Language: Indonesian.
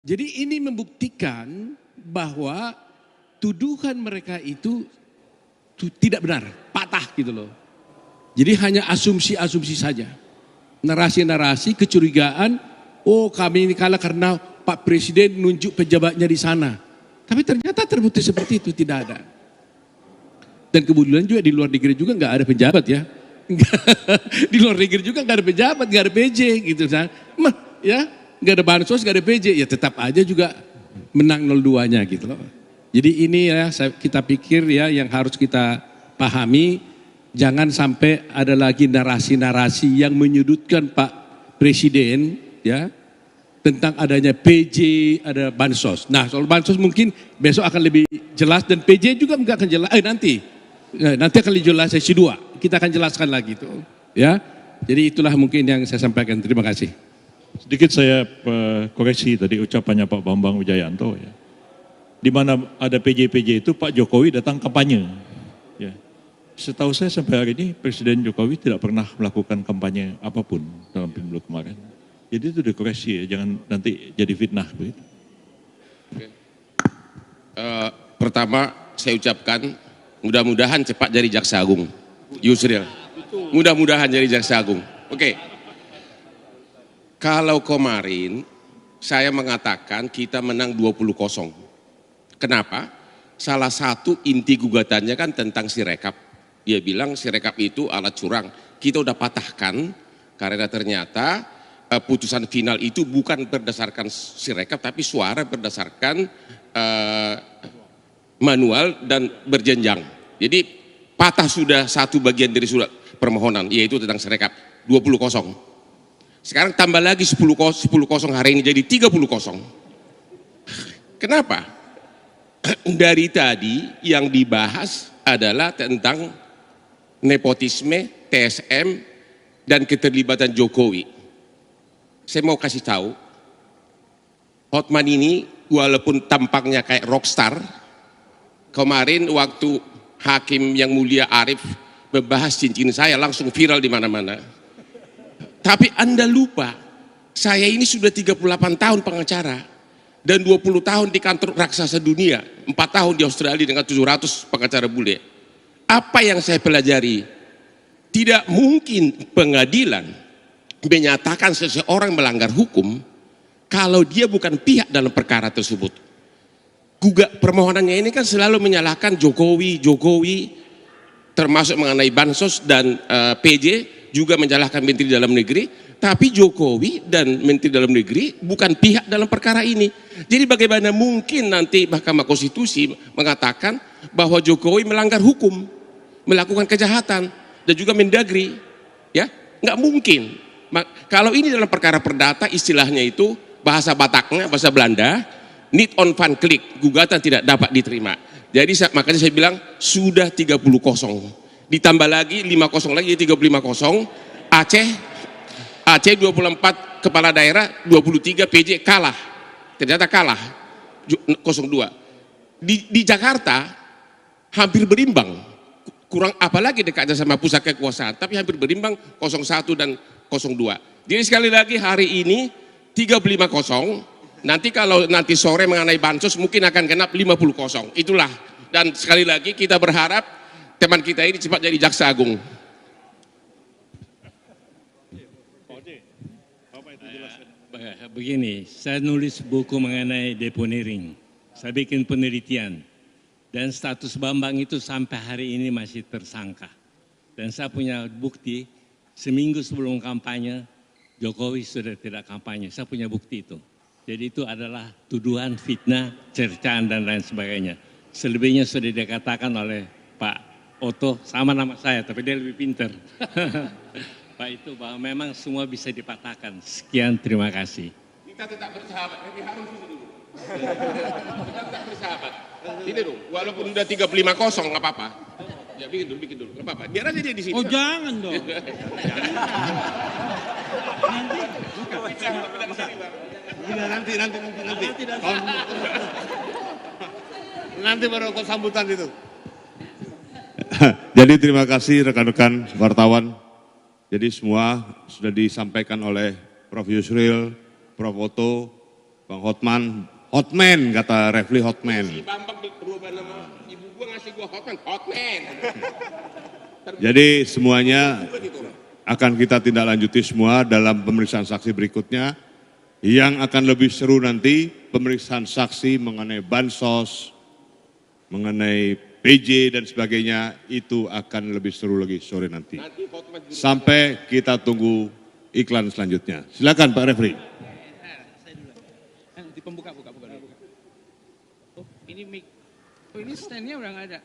Jadi ini membuktikan bahwa tuduhan mereka itu tidak benar, patah gitu loh. Jadi hanya asumsi-asumsi saja. Narasi-narasi, kecurigaan, oh kami ini kalah karena Pak Presiden nunjuk pejabatnya di sana. Tapi ternyata terbukti seperti itu, tidak ada. Dan kebetulan juga di luar negeri juga nggak ada pejabat ya. Di luar negeri juga nggak ada pejabat, nggak ada PJ gitu. Ya, nggak ada bansos, nggak ada PJ, ya tetap aja juga menang 02-nya gitu loh. Jadi ini ya kita pikir ya yang harus kita pahami, jangan sampai ada lagi narasi-narasi yang menyudutkan Pak Presiden ya tentang adanya PJ, ada bansos. Nah soal bansos mungkin besok akan lebih jelas dan PJ juga nggak akan jelas. Nanti akan lebih jelas sesi 2. Kita akan jelaskan lagi itu ya. Jadi itulah mungkin yang saya sampaikan. Terima kasih. Sedikit saya koreksi tadi ucapannya Pak Bambang Wijayanto ya. Di mana ada PJ-PJ itu Pak Jokowi datang kampanye. Ya. Setahu saya sampai hari ini Presiden Jokowi tidak pernah melakukan kampanye apapun dalam pemilu kemarin. Jadi itu dikoreksi ya, jangan nanti jadi fitnah begitu. Oke. Pertama saya ucapkan mudah-mudahan cepat jadi Jaksa Agung. Yusril. Mudah-mudahan jadi Jaksa Agung. Oke. Kalau kemarin saya mengatakan kita menang 20-0. Kenapa? Salah satu inti gugatannya kan tentang Sirekap. Dia bilang Sirekap itu alat curang. Kita udah patahkan karena ternyata putusan final itu bukan berdasarkan Sirekap tapi suara berdasarkan manual dan berjenjang. Jadi patah sudah satu bagian dari surat permohonan yaitu tentang Sirekap 20-0. Sekarang tambah lagi 10-0 hari ini jadi 30-0. Kenapa? Dari tadi yang dibahas adalah tentang nepotisme, TSM, dan keterlibatan Jokowi. Saya mau kasih tahu, Hotman ini walaupun tampaknya kayak rockstar, kemarin waktu Hakim yang mulia Arief membahas cincin saya langsung viral di mana-mana. Tapi Anda lupa, saya ini sudah 38 tahun pengacara. Dan 20 tahun di kantor raksasa dunia, 4 tahun di Australia dengan 700 pengacara bule. Apa yang saya pelajari? Tidak mungkin pengadilan menyatakan seseorang melanggar hukum kalau dia bukan pihak dalam perkara tersebut. Permohonannya ini kan selalu menyalahkan Jokowi, termasuk mengenai bansos dan PJ, juga menyalahkan Menteri Dalam Negeri. Tapi Jokowi dan Menteri Dalam Negeri bukan pihak dalam perkara ini. Jadi bagaimana mungkin nanti Mahkamah Konstitusi mengatakan bahwa Jokowi melanggar hukum, melakukan kejahatan, dan juga Mendagri, ya nggak mungkin. Kalau ini dalam perkara perdata, istilahnya itu bahasa Bataknya, bahasa Belanda, niet on van klik, gugatan tidak dapat diterima. Jadi makanya saya bilang sudah 30-0, ditambah lagi 5-0 lagi 35-0. Aceh 24 kepala daerah, 23 PJ kalah. Ternyata kalah 02. Di Jakarta hampir berimbang. Kurang apalagi dekatnya sama pusat kekuasaan, tapi hampir berimbang 01 dan 02. Jadi sekali lagi hari ini 35-0. Nanti kalau nanti sore mengenai bansos mungkin akan genap 50-0. Itulah. Dan sekali lagi kita berharap teman kita ini cepat jadi Jaksa Agung. Begini, saya nulis buku mengenai deponering, saya bikin penelitian, dan status Bambang itu sampai hari ini masih tersangka. Dan saya punya bukti, seminggu sebelum kampanye, Jokowi sudah tidak kampanye, saya punya bukti itu. Jadi itu adalah tuduhan, fitnah, cercaan, dan lain sebagainya. Selebihnya sudah dikatakan oleh Pak Otto, sama nama saya, tapi dia lebih pintar. Pak itu bahwa memang semua bisa dipatahkan. Sekian, terima kasih. Kita tetap bersahabat, lebih harus dulu. Kita tetap bersahabat. Ini dong, walaupun udah 35-0 nggak apa-apa. Ya bikin dulu, nggak apa-apa. Biar aja dia di sini. Oh jangan dong. Nanti baru kau sambutan itu. Jadi terima kasih rekan-rekan wartawan. Jadi semua sudah disampaikan oleh Prof. Yusril, Prof. Otto, Bang Hotman, Hotman kata Refli Hotman. Si Bambang berubah nama ibu gua ngasih gua Hotman. Jadi semuanya akan kita tindak lanjuti semua dalam pemeriksaan saksi berikutnya. Yang akan lebih seru nanti pemeriksaan saksi mengenai bansos, mengenai PJ dan sebagainya, itu akan lebih seru lagi sore nanti. Sampai kita tunggu iklan selanjutnya. Silakan Pak Refri. Di pembuka. Oh, ini mic. Oh, ini stand-nya udah nggak ada.